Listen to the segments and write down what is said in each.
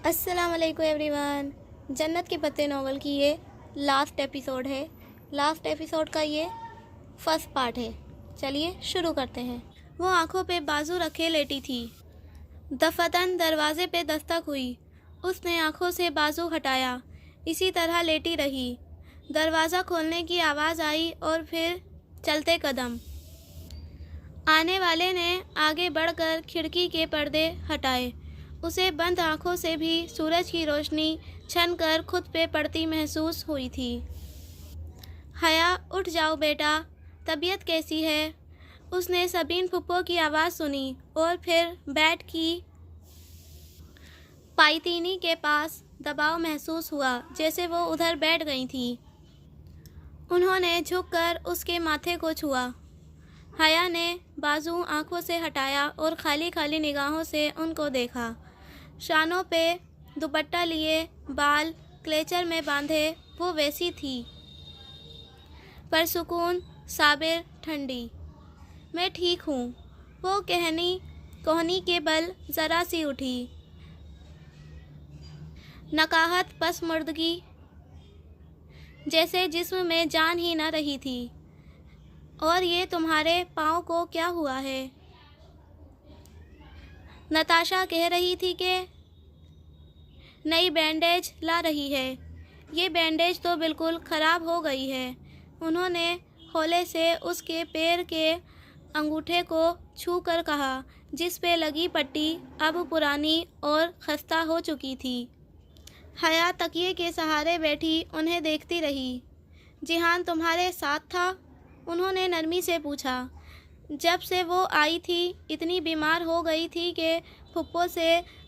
अस्सलाम वालेकुम एवरीवन। जन्नत के पत्ते नावल की ये लास्ट एपिसोड है। लास्ट एपिसोड का ये फर्स्ट पार्ट है। चलिए शुरू करते हैं। वो आंखों पे बाजू रखे लेटी थी। दफतन दरवाजे पे दस्तक हुई। उसने आंखों से बाजू हटाया, इसी तरह लेटी रही। दरवाज़ा खोलने की आवाज़ आई और फिर चलते कदम। आने वाले ने आगे बढ़कर खिड़की के पर्दे हटाए। उसे बंद आंखों से भी सूरज की रोशनी छनकर खुद पे पड़ती महसूस हुई थी। हया, उठ जाओ बेटा, तबीयत कैसी है? उसने सबीन फुप्पो की आवाज़ सुनी और फिर बेड की पायतीनी के पास दबाव महसूस हुआ, जैसे वो उधर बैठ गई थी। उन्होंने झुककर उसके माथे को छुआ। हया ने बाजू आंखों से हटाया और खाली खाली निगाहों से उनको देखा। शानों पे दुपट्टा लिए, बाल क्लेचर में बांधे, वो वैसी थी, परसुकून, साबिर, ठंडी। मैं ठीक हूँ, वो कोहनी के बल ज़रा सी उठी। नकाहत पसमुर्दगी, जैसे जिस्म में जान ही न रही थी। और ये तुम्हारे पाँव को क्या हुआ है? नताशा कह रही थी कि नई बैंडेज ला रही है। ये बैंडेज तो बिल्कुल ख़राब हो गई है। उन्होंने हौले से उसके पैर के अंगूठे को छू कर कहा, जिस पे लगी पट्टी अब पुरानी और खस्ता हो चुकी थी। हया तकिए के सहारे बैठी उन्हें देखती रही। जिहान तुम्हारे साथ था? उन्होंने नरमी से पूछा। जब से वो आई थी इतनी बीमार हो गई थी कि फुप्पो से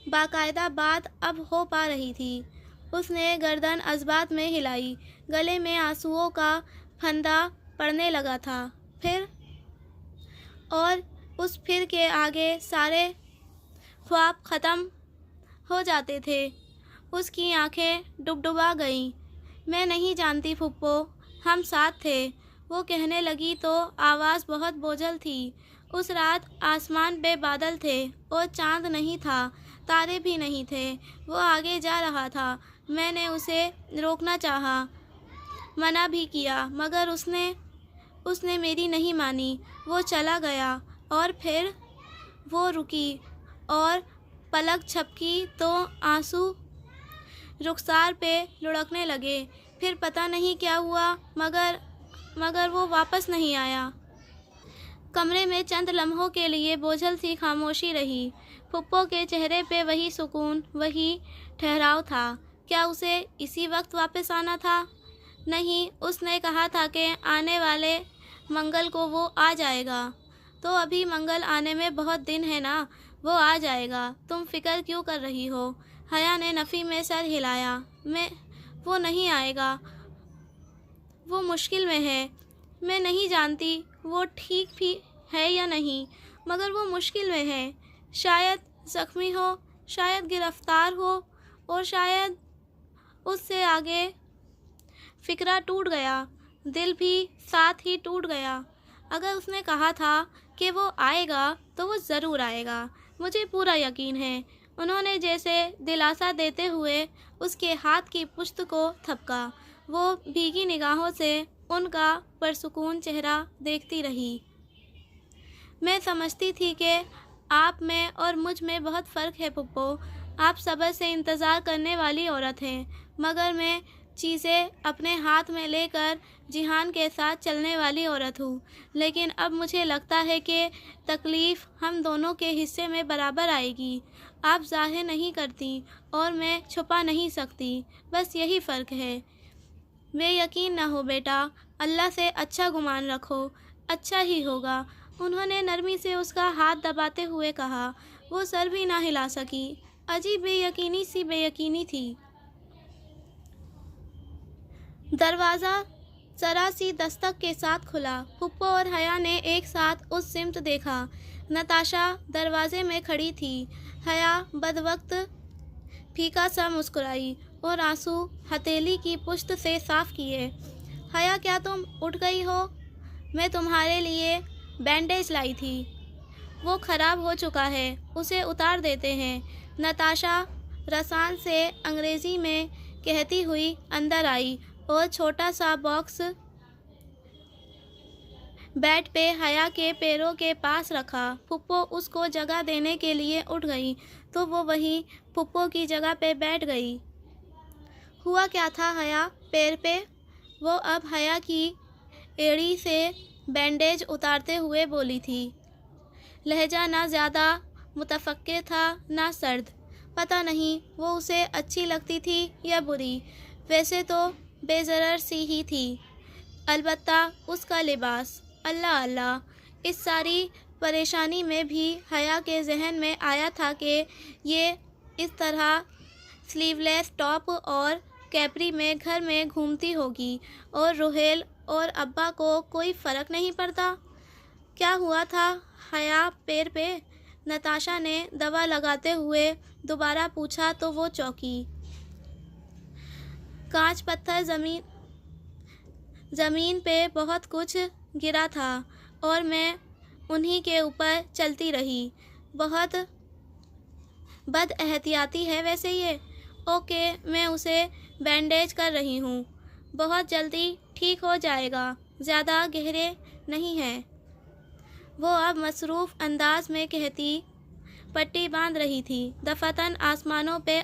बाकायदा बात अब हो पा रही थी। उसने गर्दन अज़बात में हिलाई। गले में आंसुओं का फंदा पड़ने लगा था। फिर और उस फिर के आगे सारे ख्वाब ख़त्म हो जाते थे। उसकी आंखें डुबडुबा गईं। मैं नहीं जानती फुप्पो, हम साथ थे, वो कहने लगी तो आवाज़ बहुत बोझल थी। उस रात आसमान पे बादल थे और चांद नहीं था, तारे भी नहीं थे। वो आगे जा रहा था। मैंने उसे रोकना चाहा, मना भी किया, मगर उसने मेरी नहीं मानी। वो चला गया और फिर वो रुकी और पलक झपकी तो आंसू रुखसार पे लुढ़कने लगे। फिर पता नहीं क्या हुआ, मगर वो वापस नहीं आया। कमरे में चंद लम्हों के लिए बोझल सी खामोशी रही। फुप्पो के चेहरे पे वही सुकून, वही ठहराव था। क्या उसे इसी वक्त वापस आना था? नहीं, उसने कहा था कि आने वाले मंगल को वो आ जाएगा। तो अभी मंगल आने में बहुत दिन है ना, वो आ जाएगा। तुम फिक्र क्यों कर रही हो? हया ने नफ़ी में सर हिलाया। वो नहीं आएगा, वो मुश्किल में है। मैं नहीं जानती वो ठीक भी है या नहीं, मगर वो मुश्किल में है। शायद ज़ख्मी हो, शायद गिरफ्तार हो, और शायद उससे आगे। फिक्रा टूट गया, दिल भी साथ ही टूट गया। अगर उसने कहा था कि वो आएगा तो वो ज़रूर आएगा, मुझे पूरा यकीन है। उन्होंने जैसे दिलासा देते हुए उसके हाथ की पुश्त को थपका। वो भीगी निगाहों से उनका परसुकून चेहरा देखती रही। मैं समझती थी कि आप में और मुझ में बहुत फ़र्क है फुप्पो। आप सब्र से इंतज़ार करने वाली औरत हैं, मगर मैं चीज़ें अपने हाथ में लेकर जिहान के साथ चलने वाली औरत हूँ। लेकिन अब मुझे लगता है कि तकलीफ़ हम दोनों के हिस्से में बराबर आएगी। आप ज़ाहिर नहीं करती और मैं छुपा नहीं सकती, बस यही फ़र्क है। बेयकीन ना हो बेटा, अल्लाह से अच्छा गुमान रखो, अच्छा ही होगा। उन्होंने नरमी से उसका हाथ दबाते हुए कहा। वो सर भी ना हिला सकी। अजीब बेयकीनी थी। दरवाज़ा ज़रा सी दस्तक के साथ खुला। फुप्पो और हया ने एक साथ उस सिमत देखा। नताशा दरवाजे में खड़ी थी। हया बदवक्त फीका सा मुस्कुराई और आंसू हथेली की पुश्त से साफ किए। हया, क्या तुम उठ गई हो? मैं तुम्हारे लिए बैंडेज लाई थी, वो ख़राब हो चुका है, उसे उतार देते हैं। नताशा रसान से अंग्रेजी में कहती हुई अंदर आई और छोटा सा बॉक्स बेड पे हया के पैरों के पास रखा। फुप्पो उसको जगह देने के लिए उठ गई तो वो वहीं फुप्पो की जगह पे बैठ गई। हुआ क्या था हया पैर पे? वो अब हया की एड़ी से बैंडेज उतारते हुए बोली थी। लहजा ना ज़्यादा मुतफक्किर था ना सर्द। पता नहीं वो उसे अच्छी लगती थी या बुरी। वैसे तो बेज़रर सी ही थी, अलबत्ता उसका लिबास। अल्लाह अल्लाह, इस सारी परेशानी में भी हया के जहन में आया था कि ये इस तरह स्लीवलेस टॉप और कैपरी में घर में घूमती होगी और रुहेल और अब्बा को कोई फ़र्क नहीं पड़ता। क्या हुआ था हया पैर पे? नताशा ने दवा लगाते हुए दोबारा पूछा तो वो चौंकी। कांच पत्थर ज़मीन पे बहुत कुछ गिरा था और मैं उन्हीं के ऊपर चलती रही। बहुत बदएहतियाती है वैसे ये। ओके, मैं उसे बैंडेज कर रही हूँ, बहुत जल्दी ठीक हो जाएगा, ज़्यादा गहरे नहीं हैं। वो अब मसरूफ़ अंदाज में कहती पट्टी बांध रही थी। दफ़ातन आसमानों पे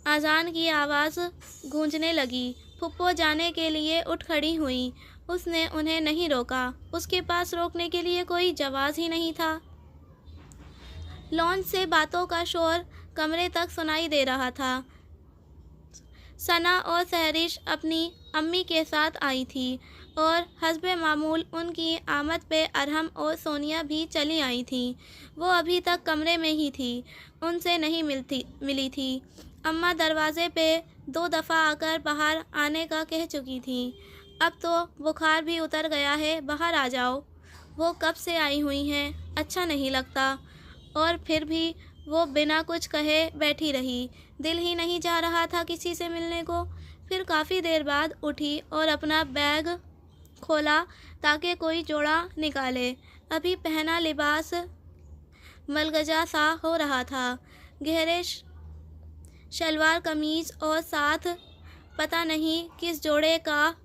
अज़ान की आवाज़ गूंजने लगी। फुप्पो जाने के लिए उठ खड़ी हुई। उसने उन्हें नहीं रोका, उसके पास रोकने के लिए कोई जवाज़ ही नहीं था। लॉन्च से बातों का शोर कमरे तक सुनाई दे रहा था। सना और सहरिश अपनी अम्मी के साथ आई थी और हस्बे मामूल उनकी आमद पे अरहम और सोनिया भी चली आई थी। वो अभी तक कमरे में ही थी, उनसे नहीं मिली थी। अम्मा दरवाज़े पे 2 दफ़ा आकर बाहर आने का कह चुकी थी। अब तो बुखार भी उतर गया है, बाहर आ जाओ। वो कब से आई हुई हैं, अच्छा नहीं लगता। और फिर भी वो बिना कुछ कहे बैठी रही। दिल ही नहीं चाह रहा था किसी से मिलने को। फिर काफ़ी देर बाद उठी और अपना बैग खोला ताकि कोई जोड़ा निकाले। अभी पहना लिबास मलगजा सा हो रहा था। गहरे शलवार कमीज़ और साथ पता नहीं किस जोड़े का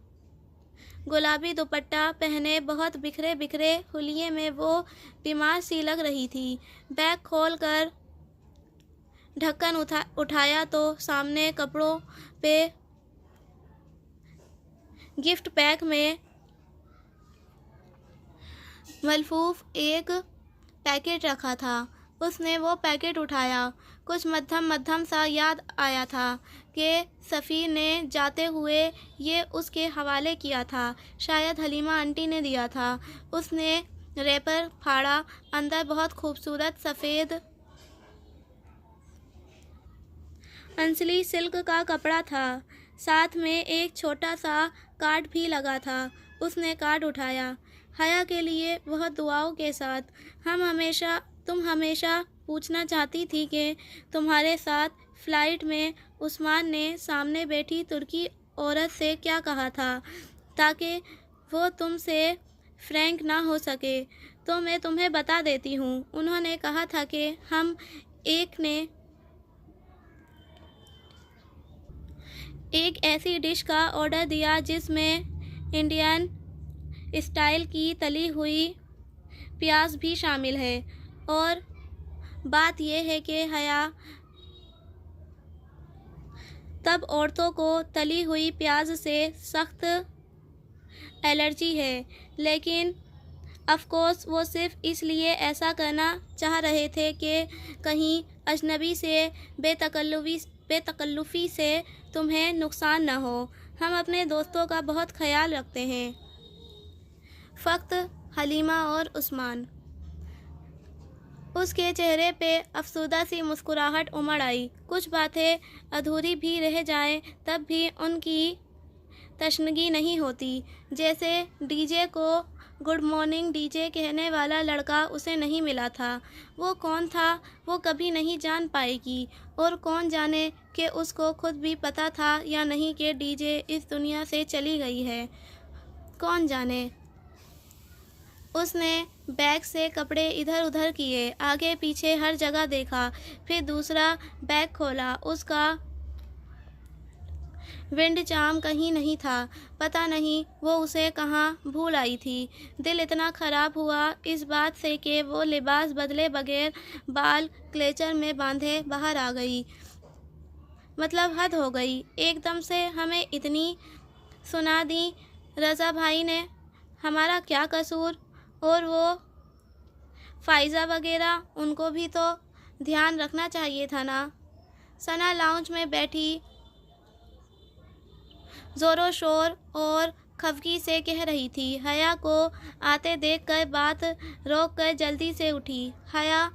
गुलाबी दुपट्टा पहने बहुत बिखरे बिखरे हुलिये में वो बीमार सी लग रही थी। बैग खोलकर ढक्कन उठाया तो सामने कपड़ों पे गिफ्ट पैक में मलफूफ एक पैकेट रखा था। उसने वो पैकेट उठाया। कुछ मध्यम सा याद आया था कि सफ़ीर ने जाते हुए ये उसके हवाले किया था। शायद हलीमा आंटी ने दिया था। उसने रैपर फाड़ा। अंदर बहुत खूबसूरत सफ़ेद अंसली सिल्क का कपड़ा था। साथ में एक छोटा सा कार्ड भी लगा था। उसने कार्ड उठाया। हया के लिए बहुत दुआओं के साथ, तुम हमेशा पूछना चाहती थी कि तुम्हारे साथ फ़्लाइट में उस्मान ने सामने बैठी तुर्की औरत से क्या कहा था ताकि वो तुमसे फ्रैंक ना हो सके। तो मैं तुम्हें बता देती हूँ। उन्होंने कहा था कि हम एक ऐसी डिश का ऑर्डर दिया जिसमें इंडियन स्टाइल की तली हुई प्याज भी शामिल है। और बात यह है कि हया तब औरतों को तली हुई प्याज से सख्त एलर्जी है, लेकिन अफकोर्स वो सिर्फ इसलिए ऐसा करना चाह रहे थे कि कहीं अजनबी से बेतकल्लुफ़ी से तुम्हें नुकसान न हो। हम अपने दोस्तों का बहुत ख्याल रखते हैं। फ़कत हलीमा और उस्मान। उसके चेहरे पे अफसुर्दा सी मुस्कुराहट उमड़ आई। कुछ बातें अधूरी भी रह जाएं तब भी उनकी तशनगी नहीं होती। जैसे डीजे को गुड मॉर्निंग डीजे कहने वाला लड़का उसे नहीं मिला था। वो कौन था वो कभी नहीं जान पाएगी। और कौन जाने कि उसको खुद भी पता था या नहीं कि डीजे इस दुनिया से चली गई है। कौन जाने। اس نے بیگ سے کپڑے ادھر ادھر کیے، آگے پیچھے ہر جگہ دیکھا، پھر دوسرا بیگ کھولا۔ اس کا ونڈ چارم کہیں نہیں تھا، پتہ نہیں وہ اسے کہاں بھول آئی تھی۔ دل اتنا خراب ہوا اس بات سے کہ وہ لباس بدلے بغیر بال کلیچر میں باندھے باہر آ گئی۔ مطلب حد ہو گئی، ایک دم سے ہمیں اتنی سنا دی۔ رضا بھائی نے ہمارا کیا قصور؟ اور وہ فائزہ وغیرہ، ان کو بھی تو دھیان رکھنا چاہیے تھا نا۔ ثنا لاؤنج میں بیٹھی زور و شور اور خفگی سے کہہ رہی تھی۔ حیا کو آتے دیکھ کر بات روک کر جلدی سے اٹھی۔ حیا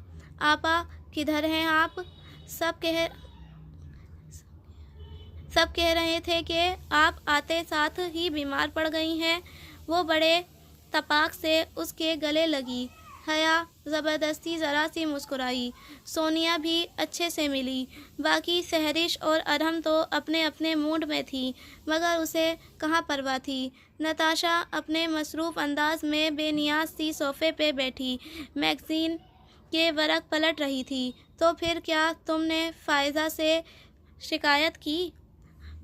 آپا کدھر ہیں آپ؟ سب کہہ رہے تھے کہ آپ آتے ساتھ ہی بیمار پڑ گئی ہیں۔ وہ بڑے تپاک سے اس کے گلے لگی۔ حیا زبردستی ذرا سی مسکرائی۔ سونیا بھی اچھے سے ملی۔ باقی سہرش اور ارحم تو اپنے اپنے موڈ میں تھی، مگر اسے کہاں پرواہ تھی۔ نتاشا اپنے مصروف انداز میں بے نیاز سی صوفے پہ بیٹھی میگزین کے ورق پلٹ رہی تھی۔ تو پھر کیا تم نے فائزہ سے شکایت کی؟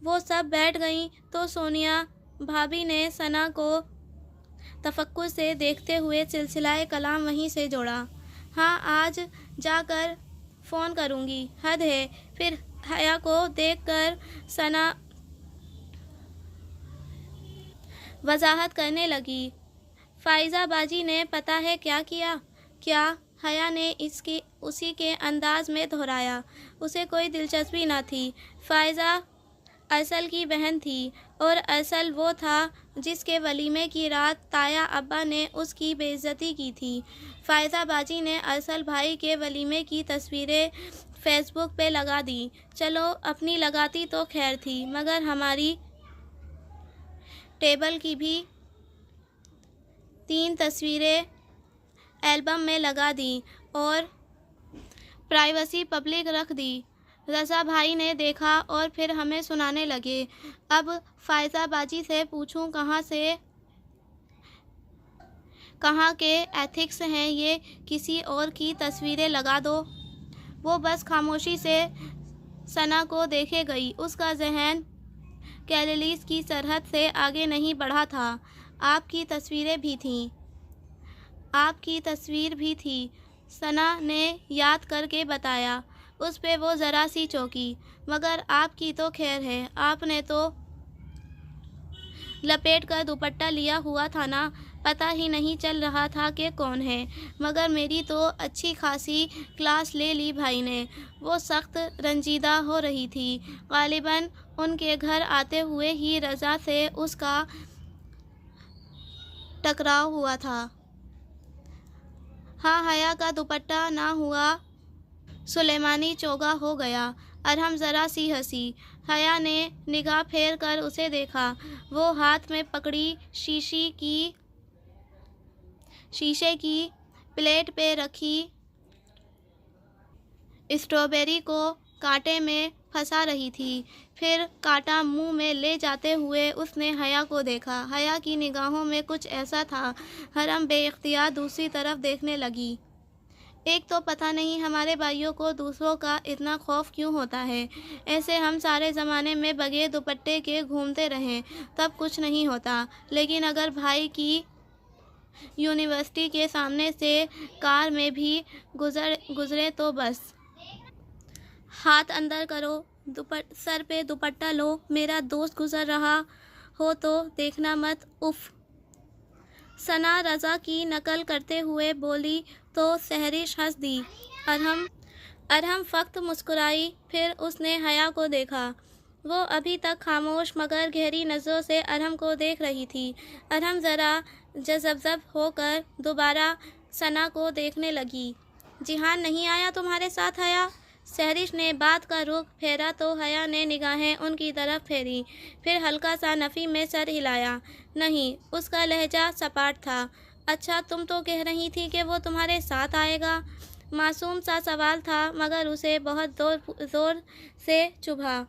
وہ سب بیٹھ گئیں تو سونیا بھابی نے ثنا کو تفکر سے دیکھتے ہوئے سلسلہ کلام وہیں سے جوڑا۔ ہاں آج جا کر فون کروں گی۔ حد ہے۔ پھر حیا کو دیکھ کر ثنا وضاحت کرنے لگی۔ فائزہ باجی نے پتہ ہے کیا کیا؟ کیا؟ حیا نے اسی کے انداز میں دہرایا۔ اسے کوئی دلچسپی نہ تھی۔ فائزہ ارسل کی بہن تھی، اور ارسل وہ تھا جس کے ولیمے کی رات تایا ابا نے اس کی بے عزتی کی تھی۔ فائزہ باجی نے ارسل بھائی کے ولیمے کی تصویریں فیس بک پہ لگا دیں۔ چلو اپنی لگاتی تو خیر تھی، مگر ہماری ٹیبل کی بھی 3 تصویریں البم میں لگا دیں اور پرائیویسی پبلک رکھ دی۔ رضا بھائی نے دیکھا اور پھر ہمیں سنانے لگے۔ اب فائزہ باجی سے پوچھوں کہاں کے ایتھکس ہیں یہ کسی اور کی تصویریں لگا دو؟ وہ بس خاموشی سے ثنا کو دیکھے گئی۔ اس کا ذہن کیلریز کی سرحد سے آگے نہیں بڑھا تھا۔ آپ کی تصویر بھی تھی، ثنا نے یاد کر کے بتایا۔ اس پہ وہ ذرا سی چونکی۔ مگر آپ کی تو خیر ہے، آپ نے تو لپیٹ کر دوپٹہ لیا ہوا تھا نا، پتہ ہی نہیں چل رہا تھا کہ کون ہے۔ مگر میری تو اچھی خاصی کلاس لے لی بھائی نے۔ وہ سخت رنجیدہ ہو رہی تھی۔ غالباً ان کے گھر آتے ہوئے ہی رضا سے اس کا ٹکراؤ ہوا تھا۔ ہاں حیا کا دوپٹہ نہ ہوا سلیمانی چوگا ہو گیا۔ ارحم ذرا سی ہنسی۔ حیا نے نگاہ پھیر کر اسے دیکھا۔ وہ ہاتھ میں پکڑی شیشے کی پلیٹ پہ رکھی اسٹرابیری کو کانٹے میں پھنسا رہی تھی۔ پھر کانٹا منہ میں لے جاتے ہوئے اس نے حیا کو دیکھا۔ حیا کی نگاہوں میں کچھ ایسا تھا، ارحم بے اختیار دوسری طرف دیکھنے لگی۔ ایک تو پتہ نہیں ہمارے بھائیوں کو دوسروں کا اتنا خوف کیوں ہوتا ہے۔ ایسے ہم سارے زمانے میں بغیر دوپٹے کے گھومتے رہیں تب کچھ نہیں ہوتا، لیکن اگر بھائی کی یونیورسٹی کے سامنے سے کار میں بھی گزرے تو بس۔ ہاتھ اندر کرو، سر پہ دوپٹہ لو، میرا دوست گزر رہا ہو تو دیکھنا مت، اف۔ ثنا رضا کی نقل کرتے ہوئے بولی تو سہرش ہنس دی۔ ارحم فقط مسکرائی۔ پھر اس نے حیا کو دیکھا۔ وہ ابھی تک خاموش مگر گہری نظروں سے ارحم کو دیکھ رہی تھی۔ ارحم ذرا جذب ہو کر دوبارہ ثنا کو دیکھنے لگی۔ جہان نہیں آیا تمہارے ساتھ حیا؟ سہرش نے بات کا رخ پھیرا تو حیا نے نگاہیں ان کی طرف پھیری، پھر ہلکا سا نفی میں سر ہلایا۔ نہیں، اس کا لہجہ سپاٹ تھا۔ اچھا تم تو کہہ رہی تھی کہ وہ تمہارے ساتھ آئے گا۔ معصوم سا سوال تھا مگر اسے بہت زور سے چبھا۔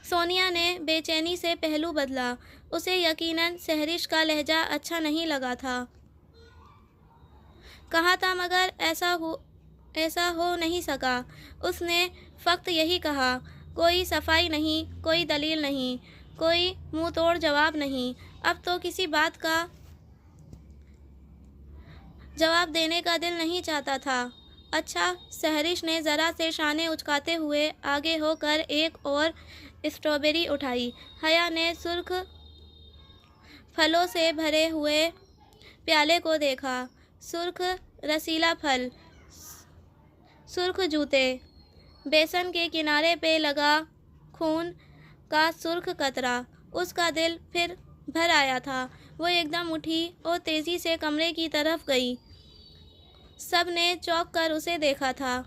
سونیا نے بے چینی سے پہلو بدلا۔ उसे यकीनन सहरिश का लहजा अच्छा नहीं लगा था। कहा था मगर ऐसा हो नहीं सका। उसने फक्त यही कहा, कोई सफाई नहीं, कोई दलील नहीं, कोई मुंह तोड़ जवाब नहीं। अब तो किसी बात का जवाब देने का दिल नहीं चाहता था। अच्छा, सहरिश ने ज़रा से शाने उचकाते हुए आगे होकर एक और स्ट्रॉबेरी उठाई। हया ने सुर्ख फलों से भरे हुए प्याले को देखा। सुर्ख रसीला फल, सुर्ख जूते, बेसन के किनारे पे लगा खून का सुर्ख कतरा। उसका दिल फिर भर आया था। वो एकदम उठी और तेज़ी से कमरे की तरफ गई। सब ने चौंक कर उसे देखा था।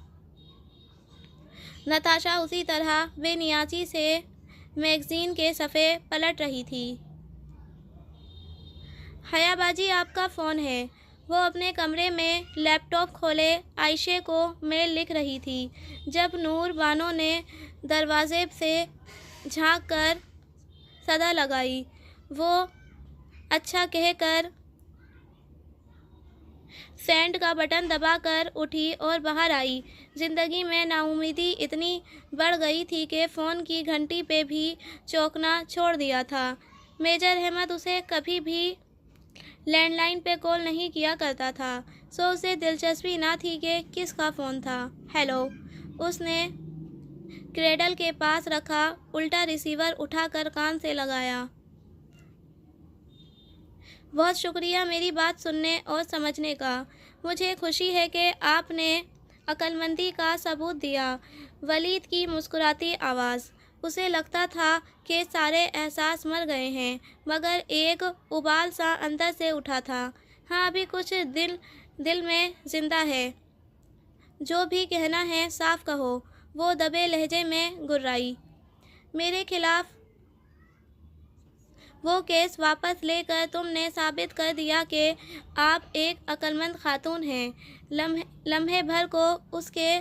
नताशा उसी तरह बेनियाजी से मैगज़ीन के सफ़े पलट रही थी। हया बाजी, आपका फ़ोन है। वो अपने कमरे में लैपटॉप खोले आयशे को मेल लिख रही थी जब नूर बानो ने दरवाजे से झांक कर सदा लगाई। वो अच्छा कहकर सेंड का बटन दबाकर उठी और बाहर आई। ज़िंदगी में नाउम्मीदी इतनी बढ़ गई थी कि फ़ोन की घंटी पे भी चौंकना छोड़ दिया था। मेजर अहमद उसे कभी भी लैंडलाइन पे कॉल नहीं किया करता था, सो उसे दिलचस्पी ना थी कि किसका फ़ोन था। हेलो, उसने क्रेडल के पास रखा उल्टा रिसीवर उठाकर कान से लगाया। बहुत शुक्रिया मेरी बात सुनने और समझने का। मुझे खुशी है कि आपने अक्लमंदी का सबूत दिया। वलीद की मुस्कुराती आवाज़। उसे लगता था कि सारे एहसास मर गए हैं, मगर एक उबाल सा अंदर से उठा था। हाँ, अभी कुछ दिल में ज़िंदा है। जो भी कहना है साफ कहो, वो दबे लहजे में गुर्राई। मेरे खिलाफ वो केस वापस लेकर तुमने साबित कर दिया कि आप एक अक्लमंद खातून हैं। लम्हे भर को उसके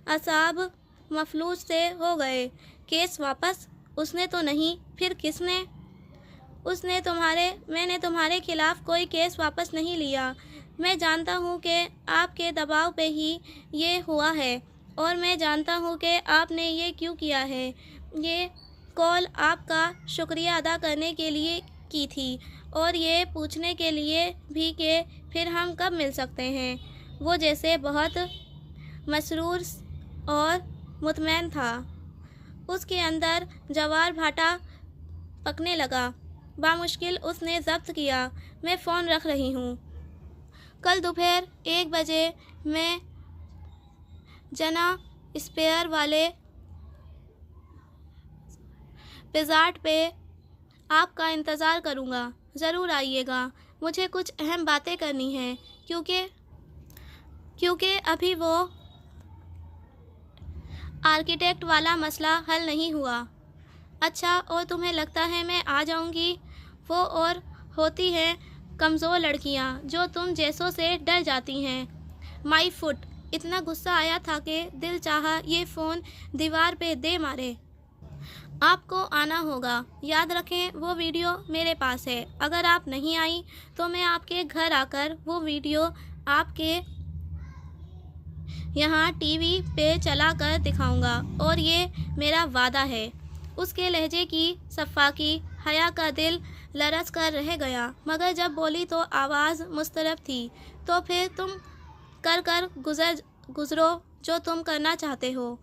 असाब मफलूज से हो गए। केस वापस? उसने तो नहीं, फिर किसने? मैंने तुम्हारे खिलाफ कोई केस वापस नहीं लिया। मैं जानता हूँ कि आपके दबाव पे ही ये हुआ है, और मैं जानता हूँ कि आपने ये क्यों किया है। ये कॉल आपका शुक्रिया अदा करने के लिए की थी, और ये पूछने के लिए भी कि फिर हम कब मिल सकते हैं। वो जैसे बहुत मसरूर और मुतमैन था। उसके अंदर जवार भाटा पकने लगा। बामुश्किल उसने ज़ब्त किया। मैं फ़ोन रख रही हूँ। कल दोपहर 1 बजे मैं जना स्पेयर वाले पिज़ाट पे आपका इंतज़ार करूँगा। ज़रूर आइएगा। मुझे कुछ अहम बातें करनी हैं, क्योंकि अभी वो आर्किटेक्ट वाला मसला हल नहीं हुआ। अच्छा, और तुम्हें लगता है मैं आ जाऊँगी? वो और होती हैं कमज़ोर लड़कियाँ जो तुम जैसों से डर जाती हैं। My foot. इतना गुस्सा आया था कि दिल चाहा ये फ़ोन दीवार पे दे मारे। आपको आना होगा। याद रखें, वो वीडियो मेरे पास है। अगर आप नहीं आई तो मैं आपके घर आकर वो वीडियो आपके यहाँ टीवी पे चला कर दिखाऊंगा, और ये मेरा वादा है। उसके लहजे की सफ़ाकी हया का दिल लरस कर रह गया, मगर जब बोली तो आवाज़ मुस्तरब थी। तो फिर तुम कर गुज़रो जो तुम करना चाहते हो।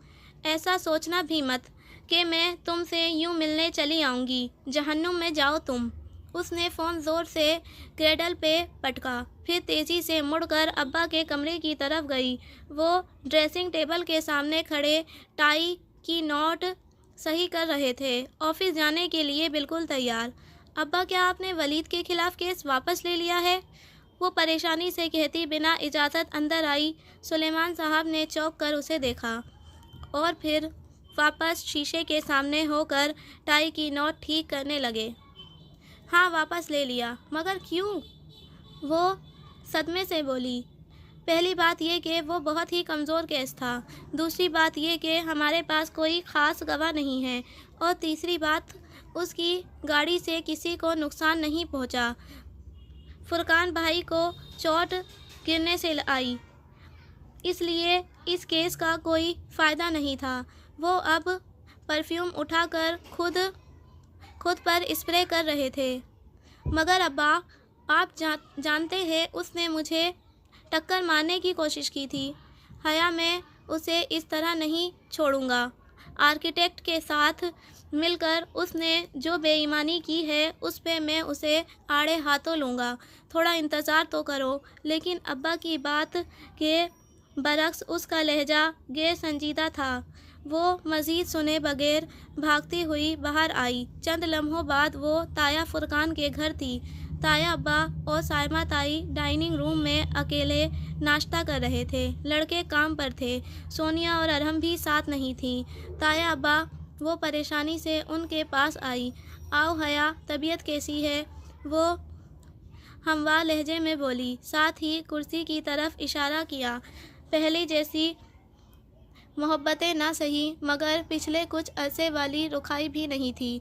ऐसा सोचना भी मत कि मैं तुमसे यूं मिलने चली आऊँगी। जहन्नुम में जाओ तुम। उसने फ़ोन ज़ोर से क्रेडल पे पटका, फिर तेज़ी से मुड़कर अब्बा के कमरे की तरफ गई। वो ड्रेसिंग टेबल के सामने खड़े टाई की नॉट सही कर रहे थे, ऑफिस जाने के लिए बिल्कुल तैयार। अब्बा, क्या आपने वलीद के खिलाफ केस वापस ले लिया है? वो परेशानी से कहती बिना इजाज़त अंदर आई। सुलेमान साहब ने चौंक कर उसे देखा और फिर वापस शीशे के सामने होकर टाई की नॉट ठीक करने लगे। हाँ, वापस ले लिया। मगर क्यों? वो सदमे से बोली। पहली बात ये कि वो बहुत ही कमज़ोर केस था। दूसरी बात ये कि हमारे पास कोई ख़ास गवाह नहीं है। और तीसरी बात, اس کی گاڑی سے کسی کو نقصان نہیں پہنچا۔ فرقان بھائی کو چوٹ گرنے سے آئی، اس لیے اس کیس کا کوئی فائدہ نہیں تھا۔ وہ اب پرفیوم اٹھا کر خود پر اسپرے کر رہے تھے۔ مگر ابا، آپ جانتے ہیں اس نے مجھے ٹکر مارنے کی کوشش کی تھی۔ حیا، میں اسے اس طرح نہیں چھوڑوں گا۔ آرکیٹیکٹ کے ساتھ مل کر اس نے جو بے ایمانی کی ہے اس پہ میں اسے آڑے ہاتھوں لوں گا۔ تھوڑا انتظار تو کرو۔ لیکن ابا کی بات کے برعکس اس کا لہجہ غیر سنجیدہ تھا۔ وہ مزید سنے بغیر بھاگتی ہوئی باہر آئی۔ چند لمحوں بعد وہ تایا فرقان کے گھر تھی۔ تایا ابا اور سائمہ تائی ڈائننگ روم میں اکیلے ناشتہ کر رہے تھے۔ لڑکے کام پر تھے۔ سونیا اور ارحم بھی ساتھ نہیں تھیں۔ تایا ابا، وہ پریشانی سے ان کے پاس آئی۔ آؤ حیا، طبیعت کیسی ہے؟ وہ ہموار لہجے میں بولی، ساتھ ہی کرسی کی طرف اشارہ کیا۔ پہلے جیسی محبتیں نہ سہی، مگر پچھلے کچھ عرصے والی رکھائی بھی نہیں تھی۔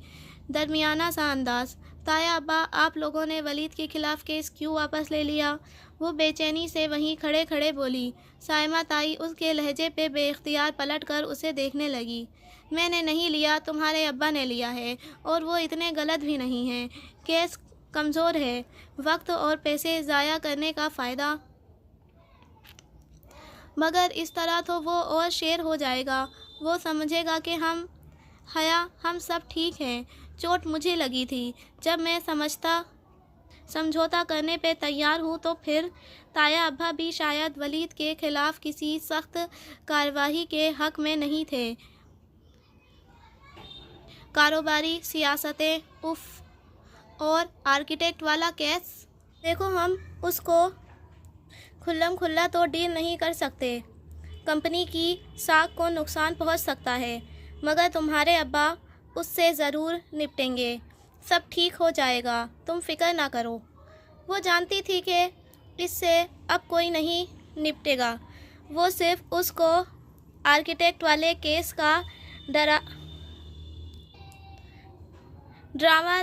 درمیانہ سا انداز۔ تایا ابا، آپ لوگوں نے ولید کے خلاف کیس کیوں واپس لے لیا؟ وہ بے چینی سے وہیں کھڑے کھڑے بولی۔ سائمہ تائی اس کے لہجے پہ بے اختیار پلٹ کر اسے دیکھنے لگی۔ میں نے نہیں لیا، تمہارے ابا نے لیا ہے، اور وہ اتنے غلط بھی نہیں ہیں۔ کیس کمزور ہے، وقت اور پیسے ضائع کرنے کا فائدہ؟ مگر اس طرح تو وہ اور شیر ہو جائے گا۔ وہ سمجھے گا کہ حیا، ہم سب ٹھیک ہیں۔ چوٹ مجھے لگی تھی۔ جب میں سمجھوتا کرنے پہ تیار ہوں تو پھر تایا ابا بھی شاید ولید کے خلاف کسی سخت کارروائی کے حق میں نہیں تھے۔ کاروباری سیاستیں، اف، اور آرکیٹیکٹ والا کیس، دیکھو ہم اس کو کھلم کھلا تو ڈیل نہیں کر سکتے۔ کمپنی کی ساکھ کو نقصان پہنچ سکتا ہے، مگر تمہارے ابا اس سے ضرور نپٹیں گے۔ سب ٹھیک ہو جائے گا، تم فکر نہ کرو۔ وہ جانتی تھی کہ اس سے اب کوئی نہیں نپٹے گا۔ وہ صرف اس کو آرکیٹیکٹ والے کیس کا ڈرامہ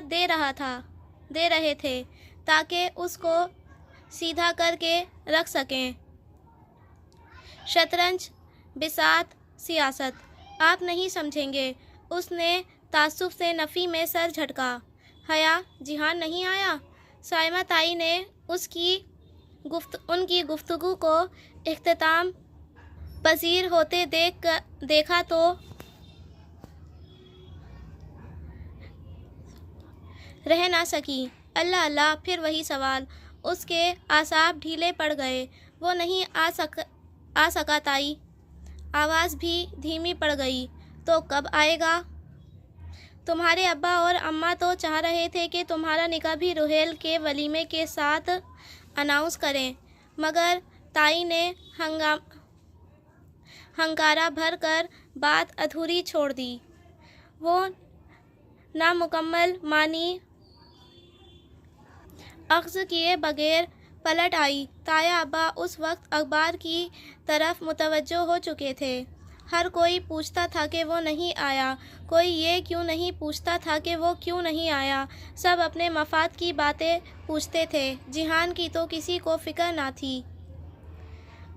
دے رہے تھے تاکہ اس کو سیدھا کر کے رکھ سکیں۔ شطرنج، بساط، سیاست، آپ نہیں سمجھیں گے۔ اس نے تعصب سے نفی میں سر جھٹکا۔ حیا، جہان نہیں آیا؟ سائمہ تائی نے ان کی گفتگو کو اختتام پذیر ہوتے دیکھا تو رہ نہ سکی۔ اللہ اللہ، پھر وہی سوال۔ اس کے اعصاب ڈھیلے پڑ گئے۔ وہ نہیں آ سکا تائی۔ آواز بھی دھیمی پڑ گئی۔ تو کب آئے گا؟ تمہارے ابا اور اماں تو چاہ رہے تھے کہ تمہارا نکاح بھی روہیل کے ولیمے کے ساتھ اناؤنس کریں، مگر تائی نے ہنکارا بھر کر بات ادھوری چھوڑ دی۔ وہ نامکمل معنی اخذ کیے بغیر پلٹ آئی۔ تایا ابا اس وقت اخبار کی طرف متوجہ ہو چکے تھے۔ ہر کوئی پوچھتا تھا کہ وہ نہیں آیا، کوئی یہ کیوں نہیں پوچھتا تھا کہ وہ کیوں نہیں آیا۔ سب اپنے مفاد کی باتیں پوچھتے تھے۔ جہان کی تو کسی کو فکر نہ تھی۔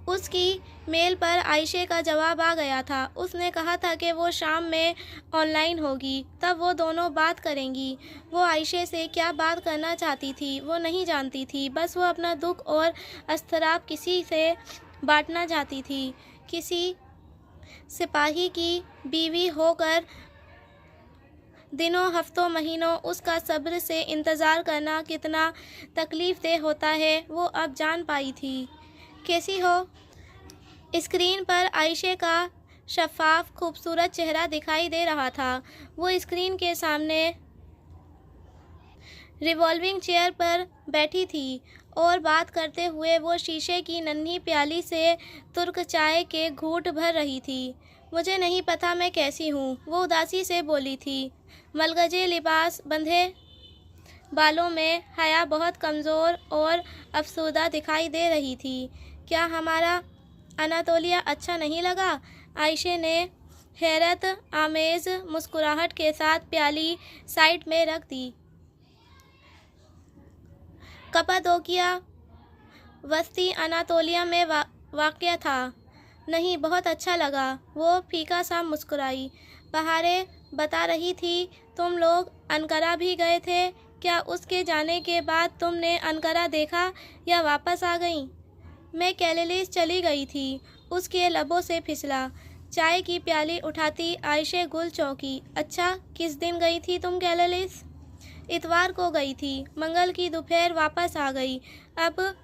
اس کی میل پر عائشہ کا جواب آ گیا تھا۔ اس نے کہا تھا کہ وہ شام میں آن لائن ہوگی، تب وہ دونوں بات کریں گی۔ وہ عائشہ سے کیا بات کرنا چاہتی تھی وہ نہیں جانتی تھی، بس وہ اپنا دکھ اور اضطراب کسی سے بانٹنا چاہتی تھی۔ کسی سپاہی کی بیوی ہو کر دنوں، ہفتوں، مہینوں اس کا صبر سے انتظار کرنا کتنا تکلیف دہ ہوتا ہے وہ اب جان پائی تھی۔ کیسی ہو؟ اسکرین پر عائشہ کا شفاف خوبصورت چہرہ دکھائی دے رہا تھا۔ وہ اسکرین کے سامنے ریوالونگ چیئر پر بیٹھی تھی اور بات کرتے ہوئے وہ شیشے کی ننھی پیالی سے ترک چائے کے گھونٹ بھر رہی تھی۔ مجھے نہیں پتا میں کیسی ہوں، وہ اداسی سے بولی تھی۔ ملگجے لباس، بندھے بالوں میں حیا بہت کمزور اور افسردہ دکھائی دے رہی تھی۔ کیا ہمارا اناتولیہ اچھا نہیں لگا؟ عائشہ نے हैरत आमेज मुस्कुराहट के साथ प्याली साइड में रख दी। कप्पादोकिया वस्ती अनातोलिया में वाक़या था। नहीं, बहुत अच्छा लगा। वो फीका सा मुस्कुराई। बहारें बता रही थी, तुम लोग अंकारा भी गए थे क्या? उसके जाने के बाद तुमने अंकारा देखा या वापस आ गई? मैं कैलिस चली गई थी। उसके लबों से फिसला। चाय की प्याली उठाती आयशे गुल चौंकी। अच्छा, किस दिन गई थी तुम कैलिस? इतवार को गई थी। मंगल की दोपहर वापस आ गई। अब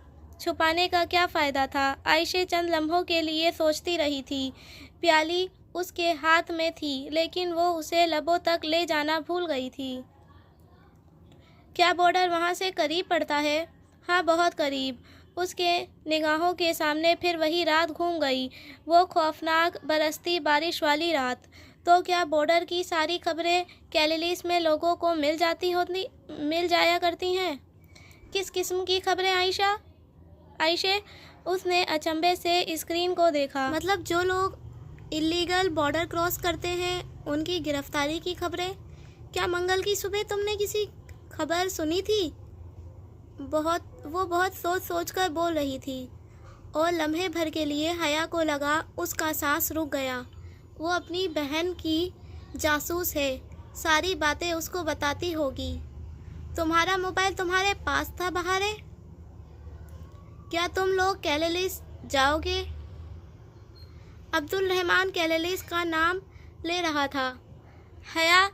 छुपाने का क्या फ़ायदा था? आयशे चंद लम्हों के लिए सोचती रही थी। प्याली उसके हाथ में थी, लेकिन वो उसे लबों तक ले जाना भूल गई थी। क्या बॉर्डर वहाँ से करीब पड़ता है? हाँ, बहुत करीब। उसके निगाहों के सामने फिर वही रात घूम गई, वो खौफनाक बरसती बारिश वाली रात। तो क्या बॉर्डर की सारी खबरें कैलिस में लोगों को मिल जाया करती हैं? किस किस्म की खबरें आयशे? उसने अचंभे से स्क्रीन को देखा। मतलब जो लोग इलीगल बॉर्डर क्रॉस करते हैं, उनकी गिरफ्तारी की खबरें। क्या मंगल की सुबह तुमने किसी खबर सुनी थी? वो बहुत सोच कर बोल रही थी और लम्हे भर के लिए हया को लगा उसका सांस रुक गया। वो अपनी बहन की जासूस है, सारी बातें उसको बताती होगी। तुम्हारा मोबाइल तुम्हारे पास था बहारे? क्या तुम लोग कैलिस जाओगे? अब्दुल रहमान कैलिस का नाम ले रहा था। हया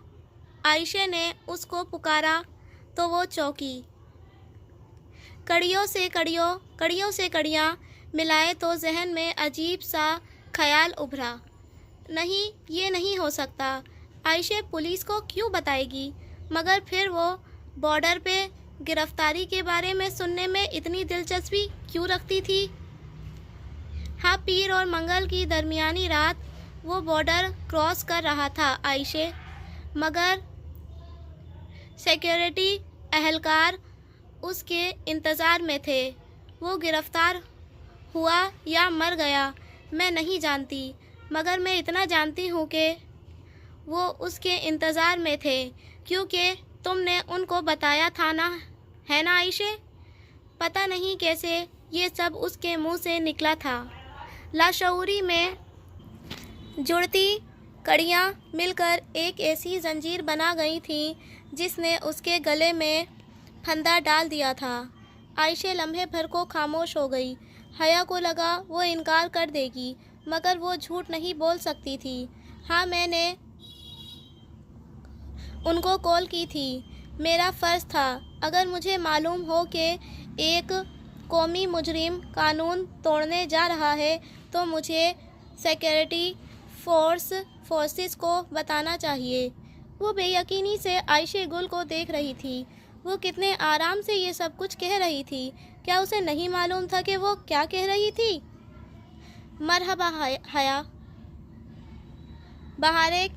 आयशे ने उसको पुकारा तो वो चौंकी। कड़ियों से कड़ियाँ मिलाए तो जहन में अजीब सा ख्याल उभरा। नहीं, ये नहीं हो सकता। आयशे पुलिस को क्यों बताएगी? मगर फिर वो बॉर्डर पे गिरफ्तारी के बारे में सुनने में इतनी दिलचस्पी क्यों रखती थी? हाँ, पीर और मंगल की दरमियानी रात वो बॉर्डर क्रॉस कर रहा था आयशे, मगर सिक्योरिटी एहलकार उसके इंतज़ार में थे। वो गिरफ्तार हुआ या मर गया मैं नहीं जानती, मगर मैं इतना जानती हूँ कि वो उसके इंतज़ार में थे, क्योंकि तुमने उनको बताया था ना, है ना आयशे? पता नहीं कैसे ये सब उसके मुंह से निकला था। लाशऊरी में जुड़ती कड़ियाँ मिलकर एक ऐसी जंजीर बना गई थी जिसने उसके गले में फंदा डाल दिया था। आयशे लम्हे भर को खामोश हो गई। हया को लगा वो इनकार कर देगी, मगर वो झूठ नहीं बोल सकती थी। हाँ, मैंने उनको कॉल की थी। मेरा फ़र्ज़ था। अगर मुझे मालूम हो कि एक कौमी मुजरिम कानून तोड़ने जा रहा है तो मुझे सिक्योरिटी फोर्सेस को बताना चाहिए। वो बेयकीनी से आयशे गुल को देख रही थी। वो कितने आराम से ये सब कुछ कह रही थी। क्या उसे नहीं मालूम था कि वो क्या कह रही थी? मरहबा हया, बहारें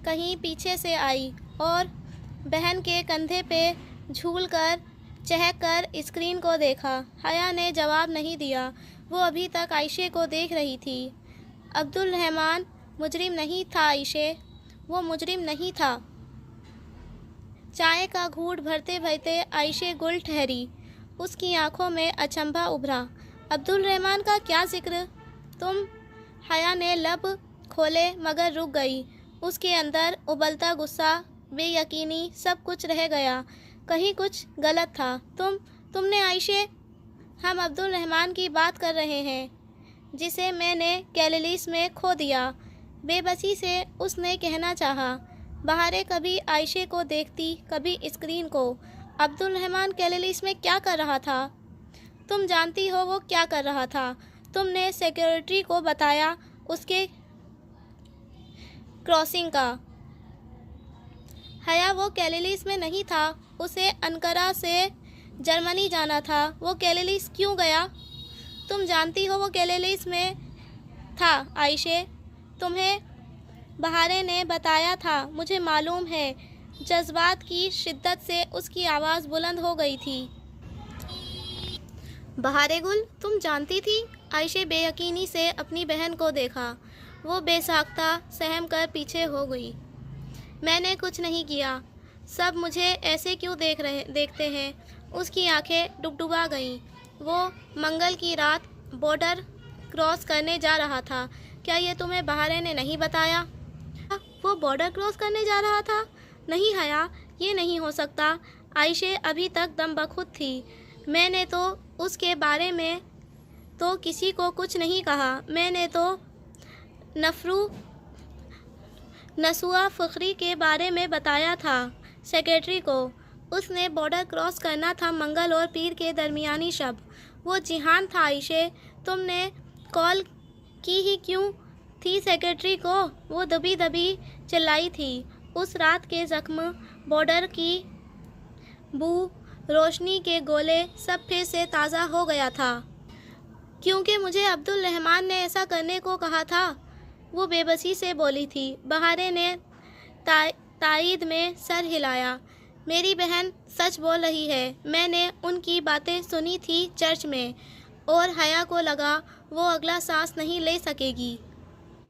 कहीं पीछे से आई और बहन के कंधे पे झूलकर चहक कर स्क्रीन को देखा। हया ने जवाब नहीं दिया। वो अभी तक आयशे को देख रही थी। अब्दुल रहमान मुजरिम नहीं था आयशे, वो मुजरिम नहीं था। चाय का घूंट भरते भरते आयशे गुल ठहरी। उसकी आंखों में अचंभा उभरा। अब्दुल रहमान का क्या जिक्र? तुम? हया ने लब खोले मगर रुक गई। उसके अंदर उबलता गुस्सा, बेयकीनी, सब कुछ रह गया। कहीं कुछ गलत था। तुमने आयशे? हम अब्दुल रहमान की बात कर रहे हैं, जिसे मैंने कैलिस में खो दिया। बेबसी से उसने कहना चाहा। बहारें कभी आयशे को देखती, कभी स्क्रीन को। अब्दुल रहमान कैलिस में क्या कर रहा था? तुम जानती हो वो क्या कर रहा था। तुमने सिक्योरिटी को बताया उसके क्रॉसिंग का। हया, वो कैलिस में नहीं था। उसे अंकारा से जर्मनी जाना था। वो कैलिस क्यों गया? तुम जानती हो वो कैलिस में था आयशे। तुम्हें बहारें ने बताया था। मुझे मालूम है। जज्बात की शिद्दत से उसकी आवाज़ बुलंद हो गई थी। बहारे गुल, तुम जानती थी? आयशे बेयकीनी से अपनी बहन को देखा। وہ بے ساختہ سہم کر پیچھے ہو گئی۔ میں نے کچھ نہیں کیا، سب مجھے ایسے کیوں دیکھتے ہیں؟ اس کی آنکھیں ڈبڈبا گئیں۔ وہ منگل کی رات بارڈر کراس کرنے جا رہا تھا۔ کیا یہ تمہیں بہارے نے نہیں بتایا؟ وہ بارڈر کراس کرنے جا رہا تھا؟ نہیں حیا، یہ نہیں ہو سکتا۔ عائشہ ابھی تک دم بخود تھی۔ میں نے تو اس کے بارے میں تو کسی کو کچھ نہیں کہا، میں نے تو نسوہ فخری کے بارے میں بتایا تھا سیکرٹری کو۔ اس نے بارڈر کراس کرنا تھا منگل اور پیر کے درمیانی شب۔ وہ جہان تھا عائشہ، تم نے کال کی ہی کیوں تھی سیکرٹری کو؟ وہ دبی دبی چلائی تھی۔ اس رات کے زخم، بارڈر کی بو، روشنی کے گولے، سب پھر سے تازہ ہو گیا تھا۔ کیونکہ مجھے عبدالرحمن نے ایسا کرنے کو کہا تھا، وہ بے بسی سے بولی تھی۔ بہارے نے تائید میں سر ہلایا۔ میری بہن سچ بول رہی ہے، میں نے ان کی باتیں سنی تھی چرچ میں، اور حیا کو لگا وہ اگلا سانس نہیں لے سکے گی۔